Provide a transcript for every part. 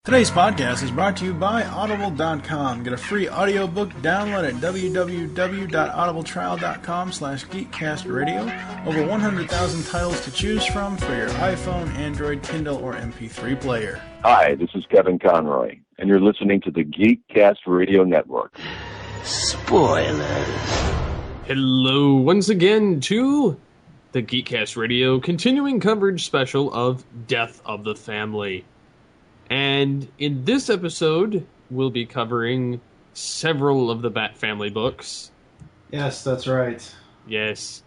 Today's podcast is brought to you by Audible.com. Get a free audiobook download at www.audibletrial.com/geekcastradio. Over 100,000 titles to choose from for your iPhone, Android, Kindle, or MP3 player. Hi, this is Kevin Conroy, and you're listening to the Geekcast Radio Network. Spoilers. Hello once again to the Geekcast Radio continuing coverage special of Death of the Family. And in this episode, we'll be covering several of the Bat Family books. Yes, that's right. Yes.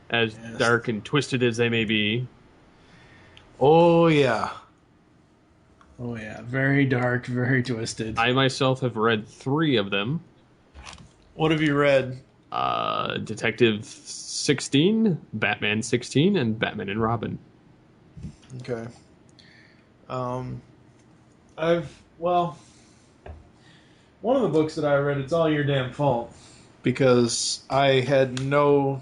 As dark and twisted as they may be. Oh, yeah. Oh, yeah. Very dark, very twisted. I myself have read 3 of them. What have you read? Detective 16, Batman 16, and Batman and Robin. Okay. One of the books that I read, It's All Your Damn Fault, because I had no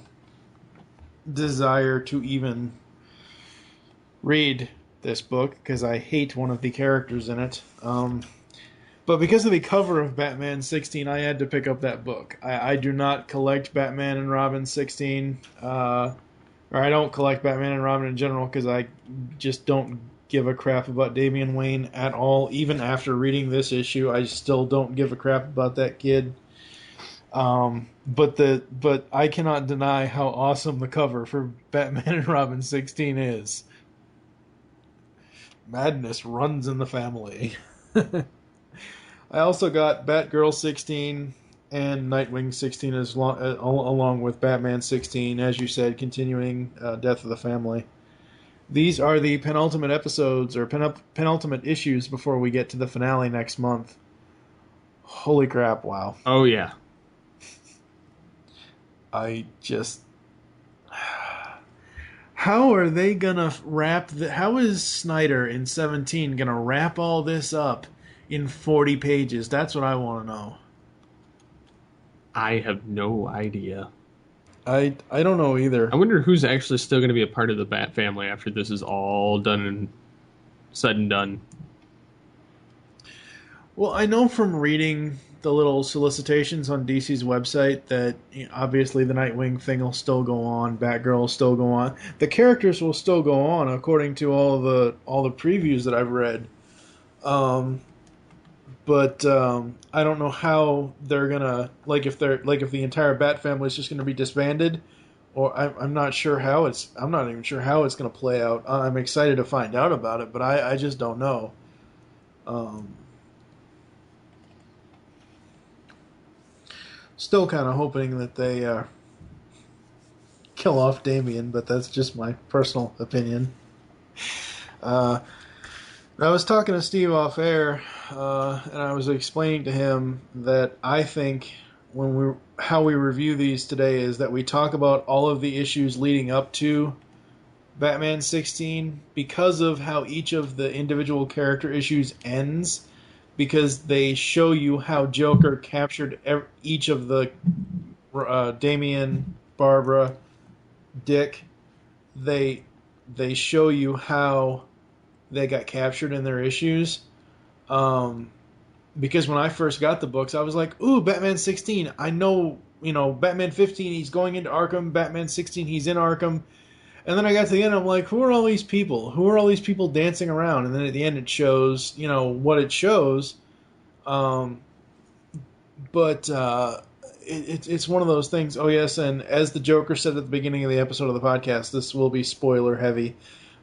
desire to even read this book, because I hate one of the characters in it. But because of the cover of Batman 16, I had to pick up that book. I do not collect Batman and Robin 16, or I don't collect Batman and Robin in general, because I just don't give a crap about Damian Wayne at all. Even after reading this issue, I still don't give a crap about that kid. But I cannot deny how awesome the cover for Batman and Robin 16 is. Madness runs in the family. I also got Batgirl 16 and Nightwing 16 along with Batman 16, as you said, continuing Death of the Family. These are the penultimate episodes, or penultimate issues before we get to the finale next month. Holy crap, wow. Oh, yeah. How are they gonna how is Snyder in 17 gonna wrap all this up in 40 pages? That's what I want to know. I have no idea. I don't know either. I wonder who's actually still going to be a part of the Bat Family after this is all done and said and done. Well, I know from reading the little solicitations on DC's website that obviously the Nightwing thing will still go on, Batgirl will still go on. The characters will still go on according to all the previews that I've read. But I don't know how they're gonna if the entire Bat family is just gonna be disbanded, or I'm not sure how I'm not even sure how it's gonna play out. I'm excited to find out about it, but I just don't know. Still kind of hoping that they kill off Damian, but that's just my personal opinion. I was talking to Steve off air, and I was explaining to him that I think how we review these today is that we talk about all of the issues leading up to Batman 16 because of how each of the individual character issues ends, because they show you how Joker captured each of the Damian, Barbara, Dick. They show you how they got captured in their issues. Because when I first got the books, I was like, ooh, Batman 16. I know, Batman 15, he's going into Arkham. Batman 16, he's in Arkham. And then I got to the end, I'm like, who are all these people? Who are all these people dancing around? And then at the end it shows, what it shows. It's one of those things. Oh, yes, and as the Joker said at the beginning of the episode of the podcast, this will be spoiler heavy.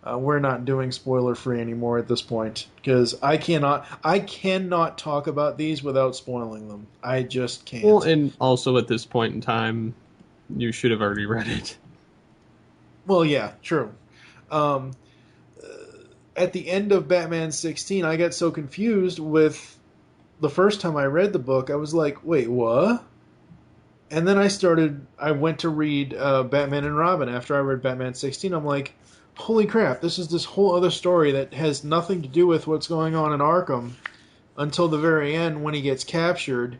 We're not doing spoiler-free anymore at this point, because I cannot talk about these without spoiling them. I just can't. Well, and also at this point in time, you should have already read it. Well, yeah, true. At the end of Batman 16, I got so confused with the first time I read the book. I was like, wait, what? And then I went to read Batman and Robin after I read Batman 16. I'm like, holy crap, this is this whole other story that has nothing to do with what's going on in Arkham until the very end when he gets captured.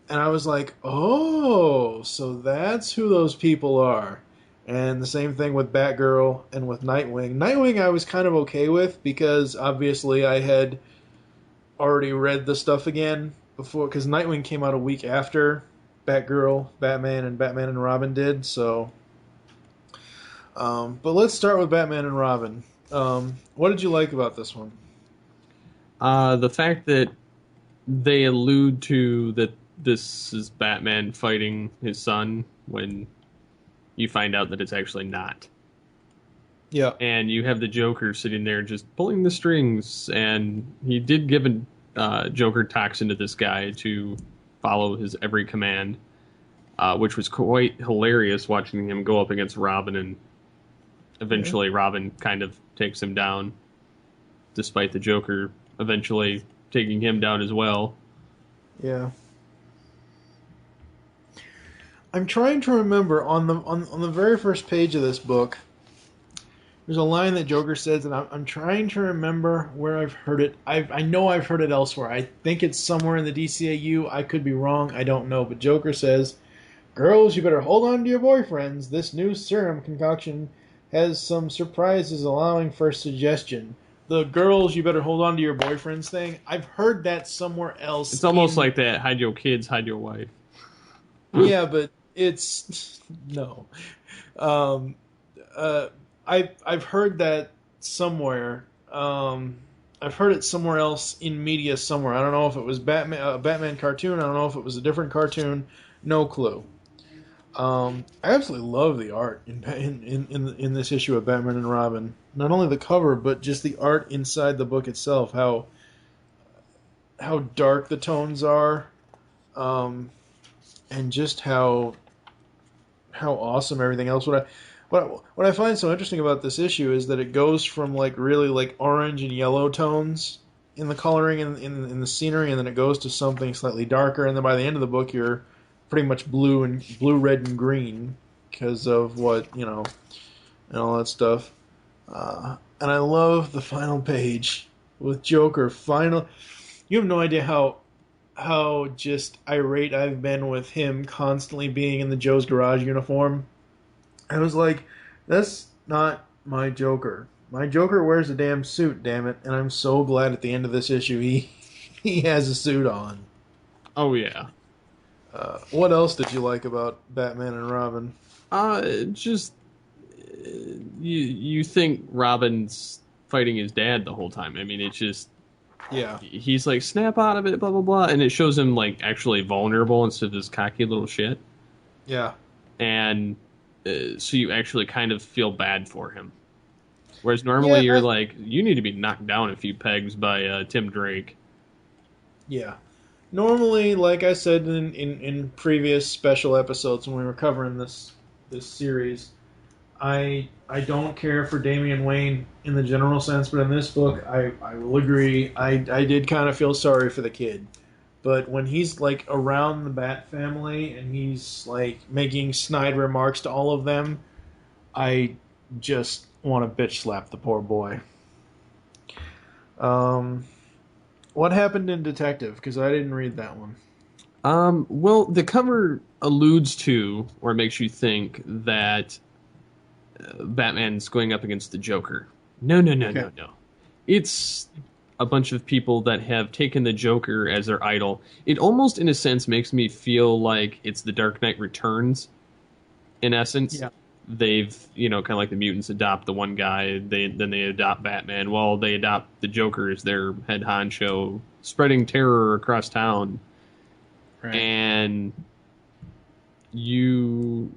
And I was like, oh, so that's who those people are. And the same thing with Batgirl and with Nightwing. Nightwing I was kind of okay with because obviously I had already read the stuff again before, because Nightwing came out a week after Batgirl, Batman, and Batman and Robin did. So, but let's start with Batman and Robin. What did you like about this one? The fact that they allude to that this is Batman fighting his son when you find out that it's actually not. Yeah. And you have the Joker sitting there just pulling the strings, and he did give a Joker toxin to this guy to follow his every command, which was quite hilarious watching him go up against Robin, and eventually Robin kind of takes him down, despite the Joker eventually taking him down as well. Yeah. I'm trying to remember on the very first page of this book. There's a line that Joker says, and I'm trying to remember where I've heard it. I know I've heard it elsewhere. I think it's somewhere in the DCAU. I could be wrong. I don't know. But Joker says, "Girls, you better hold on to your boyfriends. This new serum concoction has some surprises allowing for suggestion." The "girls, you better hold on to your boyfriends" thing, I've heard that somewhere else. It's almost like that, hide your kids, hide your wife. Yeah, but it's... No. I've heard that somewhere. I've heard it somewhere else in media somewhere. I don't know if it was a Batman cartoon. I don't know if it was a different cartoon. No clue. I absolutely love the art in this issue of Batman and Robin. Not only the cover, but just the art inside the book itself. How dark the tones are, and just how awesome everything else. What I find so interesting about this issue is that it goes from like really like orange and yellow tones in the coloring and in the scenery, and then it goes to something slightly darker, and then by the end of the book you're pretty much blue, red, and green because of and all that stuff. And I love the final page with Joker. You have no idea how just irate I've been with him constantly being in the Joe's Garage uniform. I was like, that's not my Joker. My Joker wears a damn suit, damn it, and I'm so glad at the end of this issue he has a suit on. Oh, yeah. What else did you like about Batman and Robin? You think Robin's fighting his dad the whole time. I mean, it's just... Yeah. He's like, snap out of it, blah, blah, blah, and it shows him, like, actually vulnerable instead of this cocky little shit. Yeah. And so you actually kind of feel bad for him. Whereas normally you're like, you need to be knocked down a few pegs by Tim Drake. Yeah. Normally, like I said in previous special episodes when we were covering this series, I don't care for Damian Wayne in the general sense, but in this book, I will agree. I did kind of feel sorry for the kid. But when he's like around the Bat family and he's like making snide remarks to all of them, I just want to bitch slap the poor boy. What happened in Detective? Because I didn't read that one. Well, the cover alludes to, or makes you think, that Batman's going up against the Joker. No. It's a bunch of people that have taken the Joker as their idol. It almost, in a sense, makes me feel like it's the Dark Knight Returns, in essence. Yeah. They've, kind of like the mutants adopt the one guy, then they adopt Batman. Well, they adopt the Joker as their head honcho, spreading terror across town. Right. And you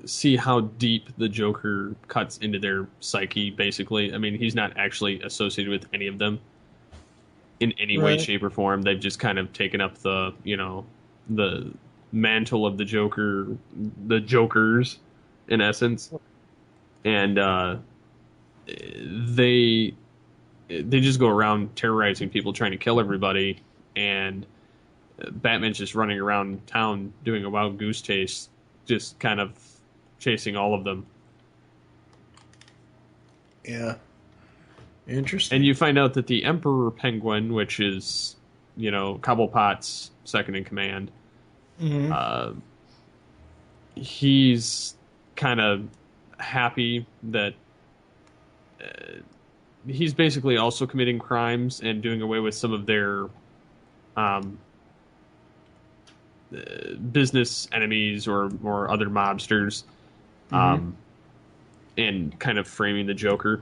see how deep the Joker cuts into their psyche, basically. I mean, he's not actually associated with any of them in any way, shape, or form. They've just kind of taken up the mantle of the Joker, the Jokers, in essence. And they just go around terrorizing people, trying to kill everybody, and Batman's just running around town doing a wild goose chase, just kind of chasing all of them. Yeah. Interesting. And you find out that the Emperor Penguin, which is, Cobblepot's second in command, he's kind of happy that he's basically also committing crimes and doing away with some of their um, business enemies or other mobsters, um, and kind of framing the Joker.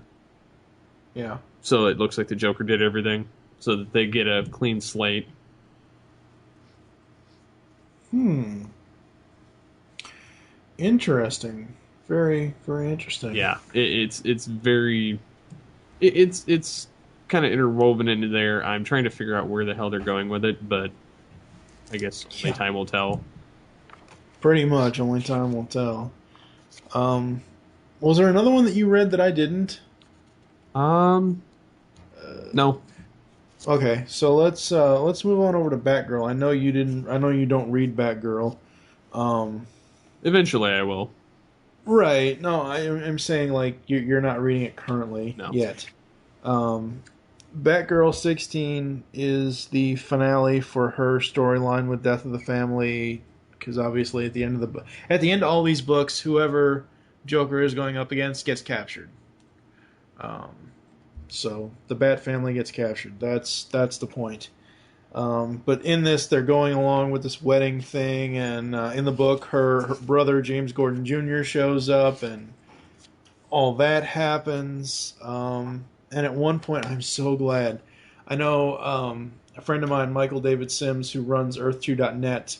Yeah. So it looks like the Joker did everything, so that they get a clean slate. Interesting. Very, very interesting. Yeah, it's very it's kind of interwoven into there. I'm trying to figure out where the hell they're going with it, but I guess only time will tell. Pretty much, only time will tell. Was there another one that you read that I didn't? No. Okay, so let's move on over to Batgirl. I know you didn't. I know you don't read Batgirl. Eventually, I will. Right. No, I'm saying like you're not reading it currently yet. Batgirl 16 is the finale for her storyline with Death of the Family, because obviously at the end of all these books, whoever Joker is going up against gets captured. So the Bat family gets captured. That's the point. But in this, they're going along with this wedding thing, and in the book, her brother James Gordon Jr. shows up, and all that happens. And at one point, I'm so glad. I know a friend of mine, Michael David Sims, who runs Earth2.net,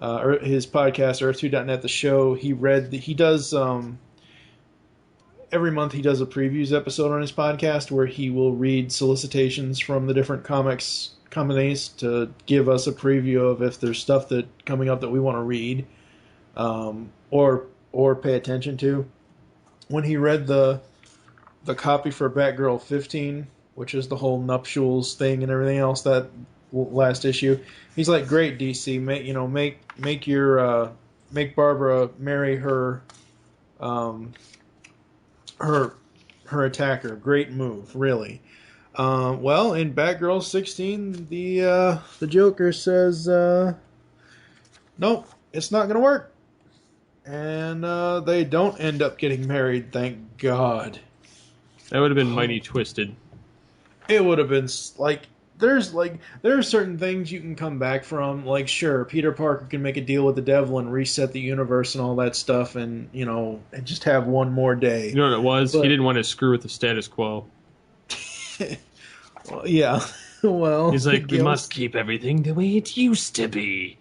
or his podcast Earth2.net, the show. He does every month. He does a previews episode on his podcast where he will read solicitations from the different comics companies to give us a preview of if there's stuff that coming up that we want to read, or pay attention to. When he read the copy for Batgirl 15, which is the whole nuptials thing and everything else, that last issue, he's like, "Great, DC, make Barbara marry her her attacker. Great move, really." Well, in Batgirl 16, the Joker says, "Nope, it's not going to work," and they don't end up getting married. Thank God. That would have been mighty twisted. It would have been there are certain things you can come back from. Like, sure, Peter Parker can make a deal with the devil and reset the universe and all that stuff, and and just have one more day. You know what it was? He didn't want to screw with the status quo. Well, yeah. Well, he's like, we must keep everything the way it used to be.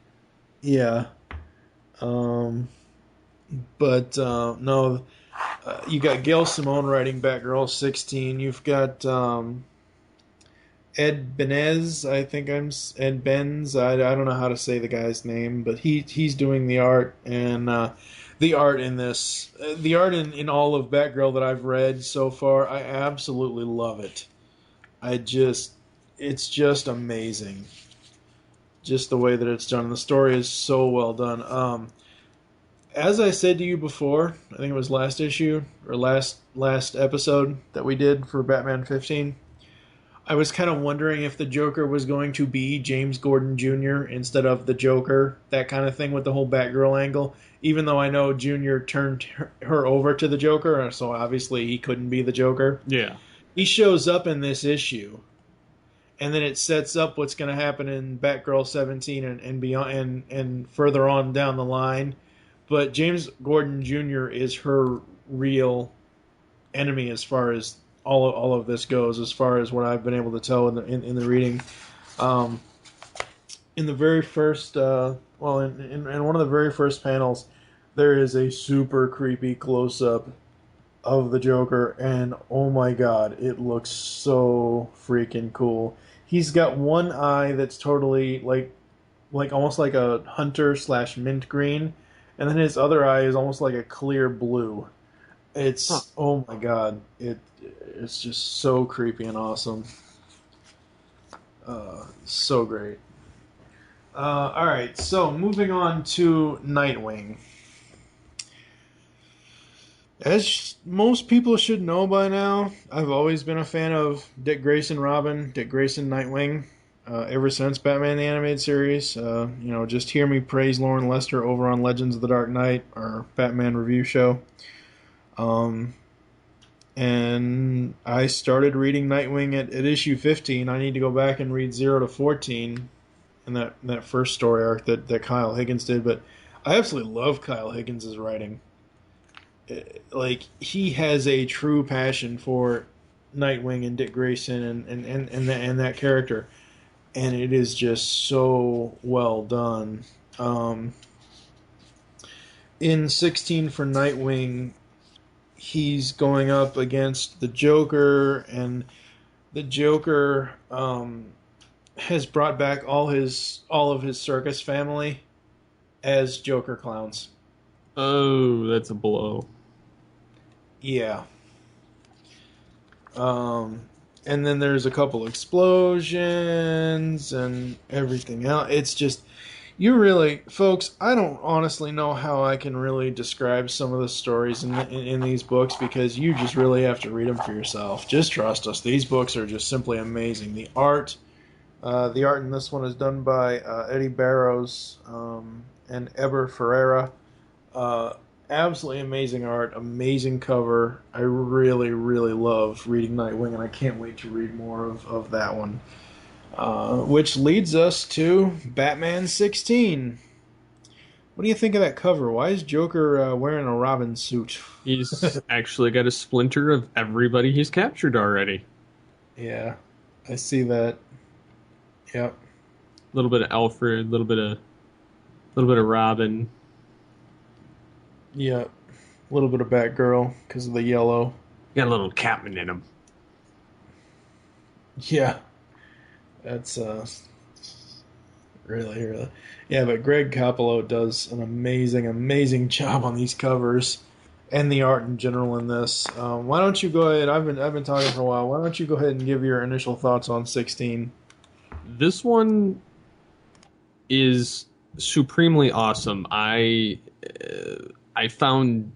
Yeah. No. You got Gail Simone writing Batgirl 16. You've got Ed Benez. Ed Benz. I don't know how to say the guy's name, but he's doing the art, and the art in this, the art in all of Batgirl that I've read so far, I absolutely love it. It's just amazing. Just the way that it's done. The story is so well done. As I said to you before, I think it was last issue or last episode that we did for Batman 15, I was kind of wondering if the Joker was going to be James Gordon Jr. instead of the Joker, that kind of thing with the whole Batgirl angle, even though I know Jr. turned her over to the Joker, so obviously he couldn't be the Joker. Yeah. He shows up in this issue, and then it sets up what's going to happen in Batgirl 17 and beyond, and further on down the line. But James Gordon Jr. is her real enemy as far as all of this goes, as far as what I've been able to tell in the reading. In the very first, in one of the very first panels, there is a super creepy close-up of the Joker, and oh my god, it looks so freaking cool. He's got one eye that's totally like almost like a hunter / mint green, and then his other eye is almost like a clear blue. It's oh my god, it's just so creepy and awesome. So great. All right, so moving on to Nightwing. As most people should know by now, I've always been a fan of Dick Grayson Robin, Dick Grayson Nightwing, ever since Batman the Animated Series. Just hear me praise Lauren Lester over on Legends of the Dark Knight, our Batman review show. And and I started reading Nightwing at issue 15. I need to go back and read 0 to 14 in that first story arc that Kyle Higgins did. But I absolutely love Kyle Higgins' writing. Like, he has a true passion for Nightwing and Dick Grayson and that character, and it is just so well done. In 16 for Nightwing, he's going up against the Joker, and the Joker has brought back all of his circus family as Joker clowns. Oh, that's a blow. Yeah. And then there's a couple explosions and everything else. It's just, you really, folks, I don't honestly know how I can really describe some of the stories in these books, because you just really have to read them for yourself. Just trust us. These books are just simply amazing. The art in this one is done by Eddie Barrows and Eber Ferreira. Absolutely amazing art, amazing cover. I really, really love reading Nightwing, and I can't wait to read more of that one. Which leads us to Batman 16. What do you think of that cover? Why is Joker wearing a Robin suit? He's actually got a splinter of everybody he's captured already. Yeah, I see that. Yep. A little bit of Alfred, a little bit of Robin. Yep. A little bit of Batgirl because of the yellow. Got a little Catman in him. Yeah. That's really. Yeah, but Greg Capullo does an amazing job on these covers and the art in general in this. Why don't you go ahead? I've been talking for a while. Why don't you go ahead and give your initial thoughts on 16? This one is supremely awesome. I found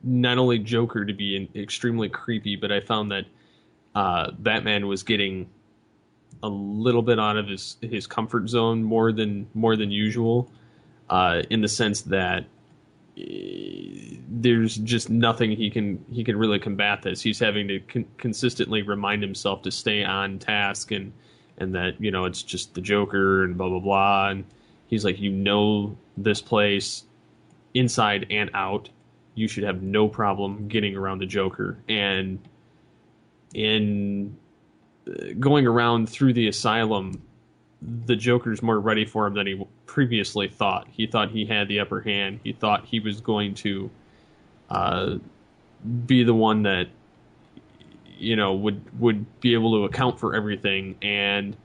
not only Joker to be extremely creepy, but I found that Batman was getting a little bit out of his comfort zone more than usual, in the sense that there's just nothing he can really combat this. He's having to consistently remind himself to stay on task, and that, you know, it's just the Joker and blah blah blah. And he's like, this place inside and out. You should have no problem getting around the Joker. And in going around through the asylum, the Joker's more ready for him than he previously thought. He thought he had the upper hand. He thought he was going to be the one that, you know, would be able to account for everything. And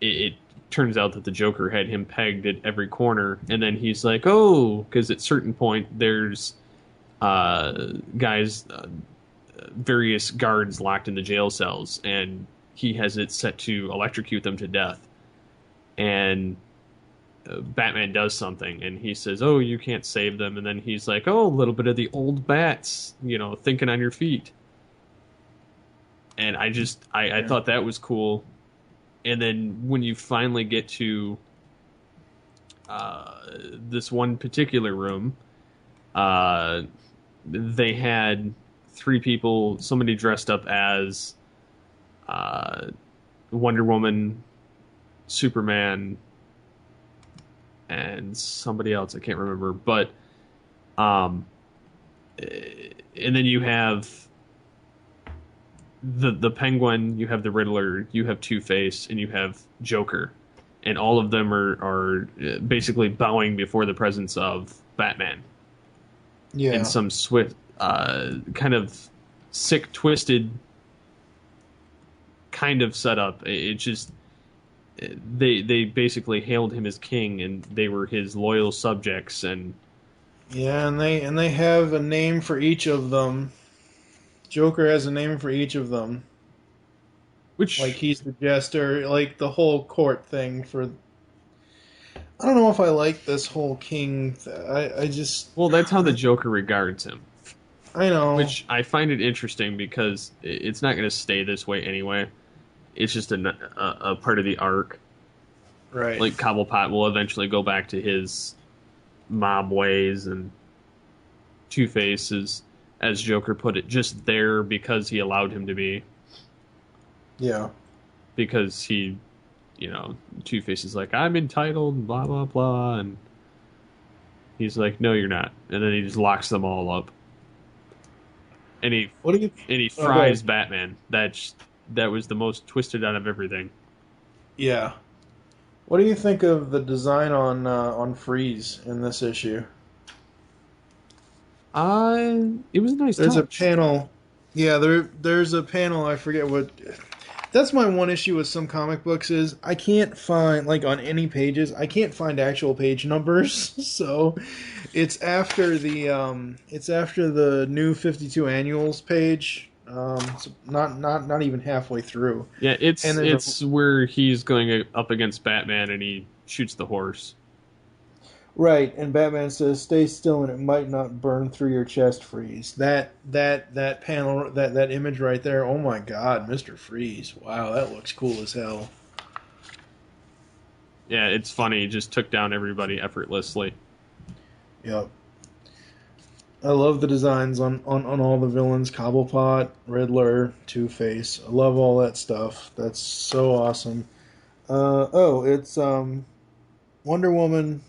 it turns out that the Joker had him pegged at every corner. And then he's like, oh, because at certain point there's various guards locked in the jail cells, and he has it set to electrocute them to death. And Batman does something, and he says, oh, you can't save them. And then he's like, oh, a little bit of the old bats, you know, thinking on your feet. And I thought that was cool. And then when you finally get to this one particular room, they had three people, somebody dressed up as Wonder Woman, Superman, and somebody else, I can't remember. But and then you have the Penguin, you have the Riddler, you have Two-Face, and you have Joker. And all of them are basically bowing before the presence of Batman. Yeah. In some swift, kind of sick, twisted kind of setup. It just, they basically hailed him as king, and they were his loyal subjects. And yeah, and they have a name for each of them. Joker has a name for each of them. which, Like, he's the jester, like the whole court thing for. I don't know if I like this whole king. I just. well, that's how the Joker regards him. I know. Which I find it interesting because it's not going to stay this way anyway. It's just a part of the arc. Right. Like, Cobblepot will eventually go back to his mob ways, and Two-Face is as Joker put it, just there because he allowed him to be. Yeah. Because he, Two-Face is like, I'm entitled, blah, blah, blah, and he's like, no, you're not. And then he just locks them all up. And What do you? he Oh, go fries ahead. Batman. That was the most twisted out of everything. Yeah. What do you think of the design on Freeze in this issue? It was a nice There's a touch. panel. Yeah, there's a panel. I forget what. That's my one issue with some comic books is I can't find like on any pages. I can't find actual page numbers. So it's after the new 52 annuals page. It's not even halfway through. Yeah, And there's a it's where he's going up against Batman and he shoots the horse. right, and Batman says, "Stay still, and it might not burn through your chest, Freeze." That panel, that image right there. Oh my God, Mister Freeze! Wow, that looks cool as hell. Yeah, it's funny. He just took down everybody effortlessly. Yep. I love the designs on all the villains: Cobblepot, Riddler, Two-Face. I love all that stuff. That's so awesome. It's Wonder Woman,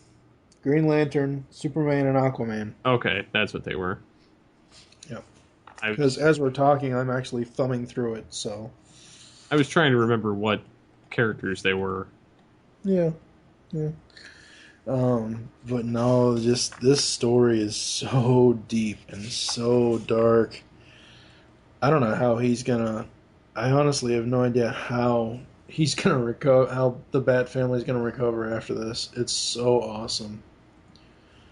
Green Lantern, Superman, and Aquaman. Okay, that's what they were. Yep. I Because as we're talking, I'm actually thumbing through it. So was trying to remember what characters they were. yeah, yeah. But no, just this story is so deep and so dark. I don't know how he's gonna. I honestly have no idea how he's gonna recover. How the Bat family's gonna recover after this. It's so awesome.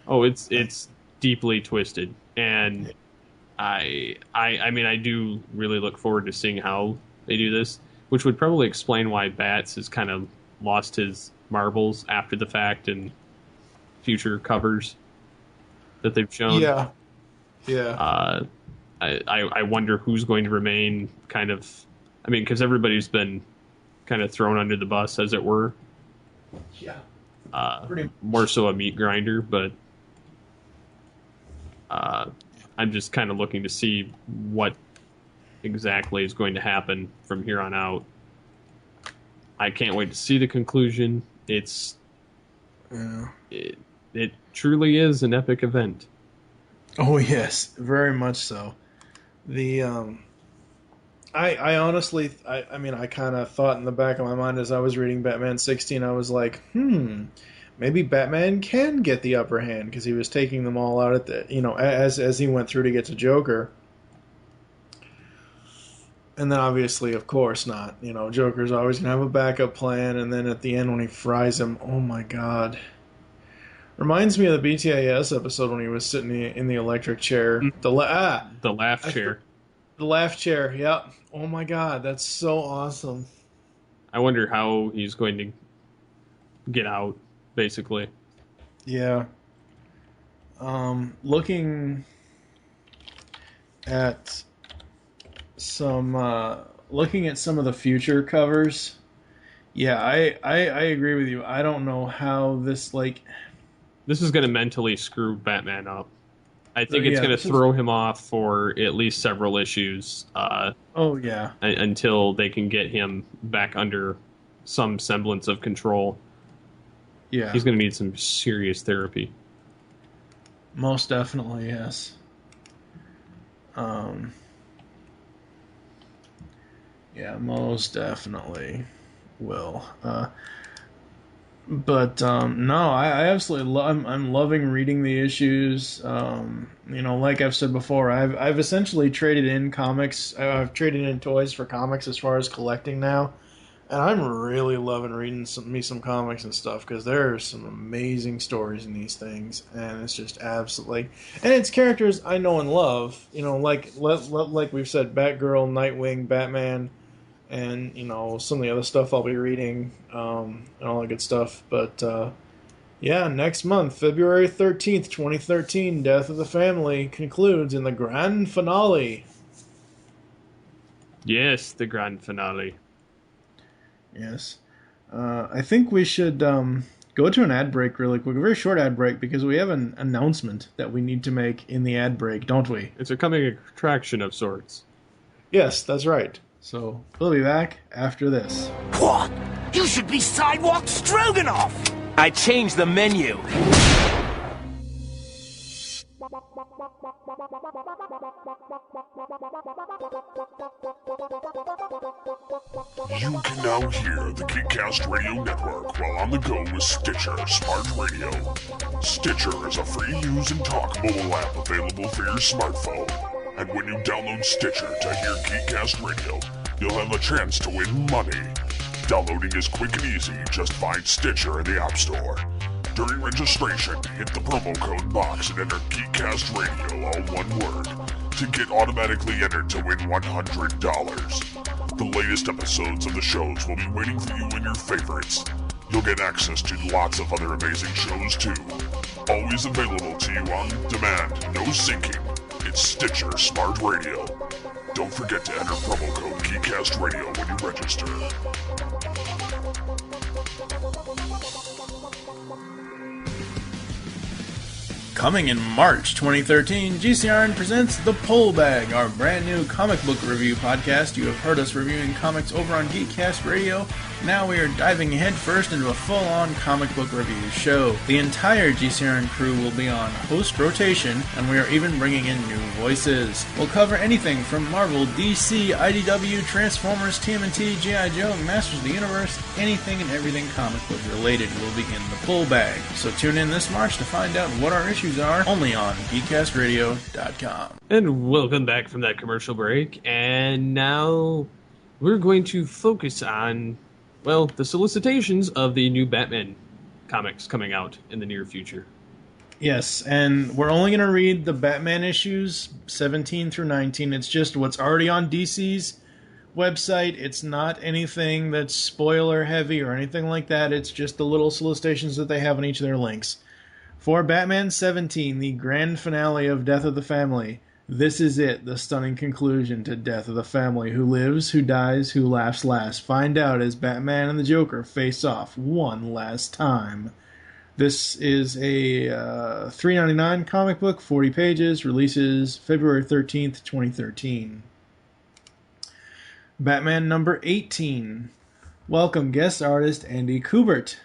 Oh, it's deeply twisted, and I mean, I do really look forward to seeing how they do this, which would probably explain why Bats has kind of lost his marbles after the fact and future covers that they've shown. Yeah, yeah, I wonder who's going to remain kind of. I mean, because everybody's been kind of thrown under the bus, as it were. yeah. Pretty. More so a meat grinder, but I'm just kind of looking to see what exactly is going to happen from here on out. I can't wait to see the conclusion. Yeah. It truly is an epic event. Oh yes, very much so. The I honestly, I mean, I kind of thought in the back of my mind as I was reading Batman 16, I was like, maybe Batman can get the upper hand because he was taking them all out at the, as he went through to get to Joker. And then obviously, of course not. Joker's always gonna have a backup plan, and then at the end when he fries him, oh my God. Reminds me of the BTAS episode when he was sitting in the electric chair. The laugh chair. The laugh chair, yep. Oh my God, that's so awesome. I wonder how he's going to get out, basically. Yeah. Looking at some of the future covers, yeah, I agree with you. I don't know how this This is going to mentally screw Batman up. I think it's yeah, going to this is- throw him off for at least several issues Oh yeah. until they can get him back under some semblance of control. Yeah. He's going to need some serious therapy. Most definitely, yes. Yeah, most definitely will. But no, I absolutely love. I'm loving reading the issues. Like I've said before, I've essentially traded in comics. I've traded in toys for comics as far as collecting now, and I'm really loving reading some comics and stuff because there are some amazing stories in these things, and it's just absolutely. And it's characters I know and love. Like we've said, Batgirl, Nightwing, Batman. And some of the other stuff I'll be reading, and all that good stuff. But yeah, next month, February 13th, 2013, Death of the Family concludes in the grand finale. Yes, the grand finale. Yes, I think we should go go to an ad break really quick, a very short ad break, because we have an announcement that we need to make in the ad break, don't we? It's a coming attraction of sorts. Yes, that's right. So we'll be back after this. What? You should be sidewalk stroganoff! I changed the menu. You can now hear the Geekcast Radio Network while on the go with Stitcher Smart Radio. Stitcher is a free use and talk mobile app available for your smartphone. And when you download Stitcher to hear Geekcast Radio, you'll have a chance to win money. Downloading is quick and easy. Just find Stitcher in the App Store. During registration, hit the promo code box and enter Geekcast Radio, all one word, to get automatically entered to win $100. The latest episodes of the shows will be waiting for you in your favorites. You'll get access to lots of other amazing shows too. Always available to you on demand, no syncing. It's Stitcher Smart Radio. Don't forget to enter promo code Geekcast Radio when you register. Coming in March 2013, GCRN presents The Pull Bag, our brand new comic book review podcast. You have heard us reviewing comics over on Geekcast Radio. Now we are diving headfirst into a full-on comic book review show. The entire GCRN crew will be on host rotation, and we are even bringing in new voices. We'll cover anything from Marvel, DC, IDW, Transformers, TMNT, G.I. Joe, Masters of the Universe. Anything and everything comic book related will be in the Pull Bag. So tune in this March to find out what our issues are, only on geekcastradio.com. And welcome back from that commercial break. And now we're going to focus on, well, the solicitations of the new Batman comics coming out in the near future. Yes, and we're only going to read the Batman issues 17 through 19. It's just what's already on DC's website. It's not anything that's spoiler heavy or anything like that. It's just the little solicitations that they have on each of their links. For Batman 17, the grand finale of Death of the Family, this is it, the stunning conclusion to Death of the Family. Who lives, who dies, who laughs last? Find out as Batman and the Joker face off one last time. This is a $3.99 comic book, 40 pages, releases February 13th, 2013. Batman number 18. Welcome guest artist Andy Kubert.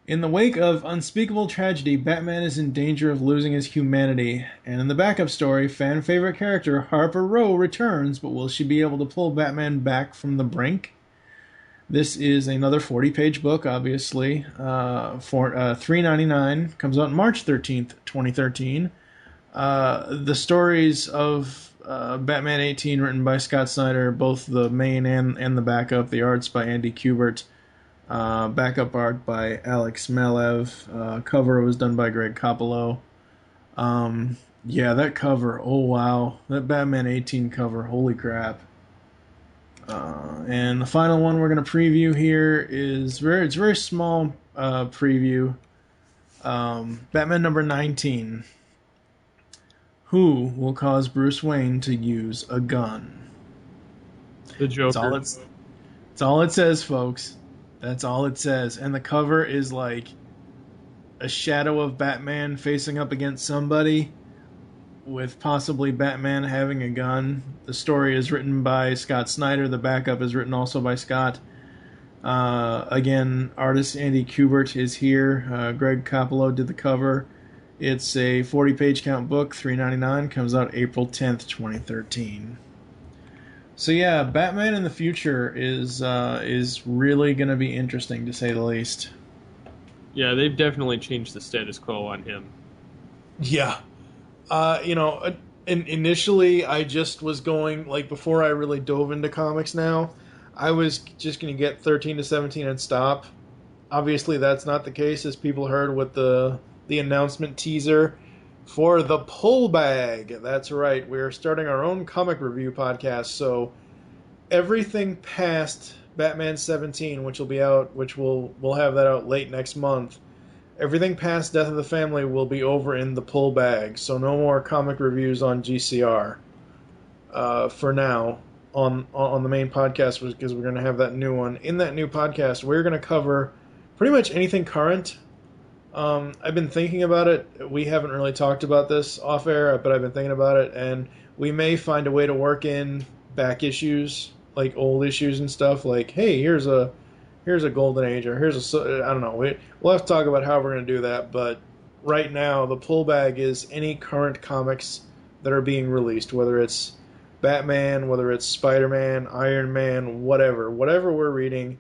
In the wake of unspeakable tragedy, Batman is in danger of losing his humanity. And in the backup story, fan-favorite character Harper Row returns, but will she be able to pull Batman back from the brink? This is another 40-page book, obviously, for $3.99. Comes out March 13th, 2013. The stories of Batman 18, written by Scott Snyder, both the main and the backup. The art's by Andy Kubert. Backup art by Alex Malev. Cover was done by Greg Capullo. Yeah, that cover. Oh, wow. That Batman 18 cover. Holy crap. And the final one we're going to preview here is it's a very small preview. Batman number 19. Who will cause Bruce Wayne to use a gun? The Joker. That's all it says, folks. That's all it says. And the cover is like a shadow of Batman facing up against somebody, with possibly Batman having a gun. The story is written by Scott Snyder. The backup is written also by Scott. Again, artist Andy Kubert is here. Greg Capullo did the cover. It's a 40-page count book, $3.99. Comes out April 10th, 2013. So yeah, Batman in the future is really going to be interesting, to say the least. Yeah, they've definitely changed the status quo on him. Yeah. Initially I just was going, like, before I really dove into comics now, I was just going to get 13 to 17 and stop. Obviously that's not the case, as people heard with the announcement teaser for the Pull Bag. That's right, we're starting our own comic review podcast, so everything past Batman 17, which will be out, we'll have that out late next month. Everything past Death of the Family will be over in the Pull Bag, so no more comic reviews on GCR for now on the main podcast, because we're going to have that new one. In that new podcast, we're going to cover pretty much anything current. I've been thinking about it. We haven't really talked about this off air, but I've been thinking about it, and we may find a way to work in back issues, like old issues and stuff. Like, hey, here's a Golden Age, or here's a, I don't know. We'll have to talk about how we're going to do that, but right now the pull bag is any current comics that are being released, whether it's Batman, whether it's Spider-Man, Iron Man, whatever we're reading.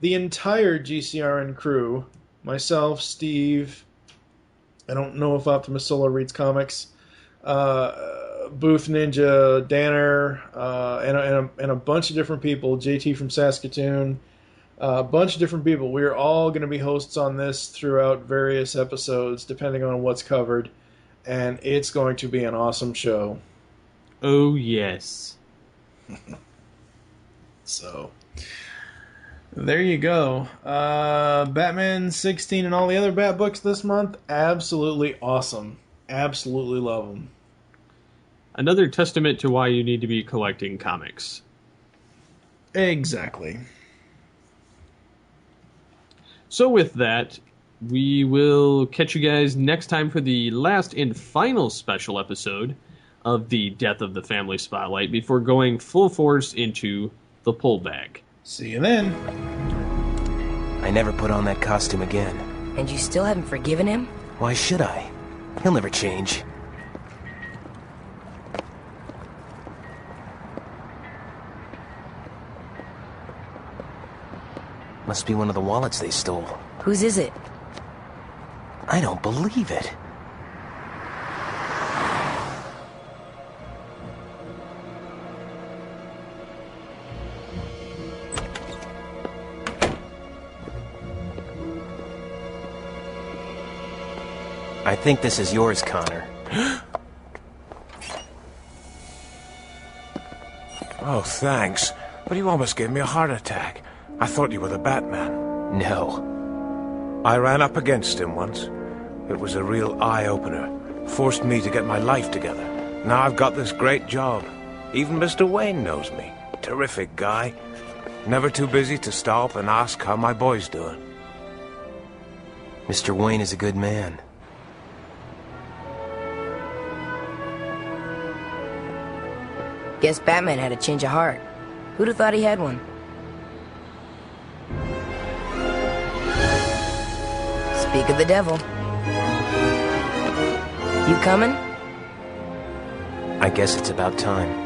The entire GCRN crew, myself, Steve, I don't know if Optimus Solar reads comics, Booth Ninja, Danner, and a bunch of different people, JT from Saskatoon, a bunch of different people. We're all going to be hosts on this throughout various episodes, depending on what's covered, and it's going to be an awesome show. Oh, yes. So, there you go. Batman 16 and all the other Bat books this month, absolutely awesome. Absolutely love them. Another testament to why you need to be collecting comics. Exactly. So with that, we will catch you guys next time for the last and final special episode of the Death of the Family Spotlight before going full force into the pullback. see you then. I never put on that costume again. And you still haven't forgiven him? Why should I? He'll never change. Must be one of the wallets they stole. Whose is it? I don't believe it. I think this is yours, Connor. Oh, thanks. But you almost gave me a heart attack. I thought you were the Batman. No. I ran up against him once. It was a real eye-opener. Forced me to get my life together. Now I've got this great job. Even Mr. Wayne knows me. Terrific guy. Never too busy to stop and ask how my boy's doing. Mr. Wayne is a good man. Guess Batman had a change of heart. Who'd have thought he had one? Speak of the devil. You coming? I guess it's about time.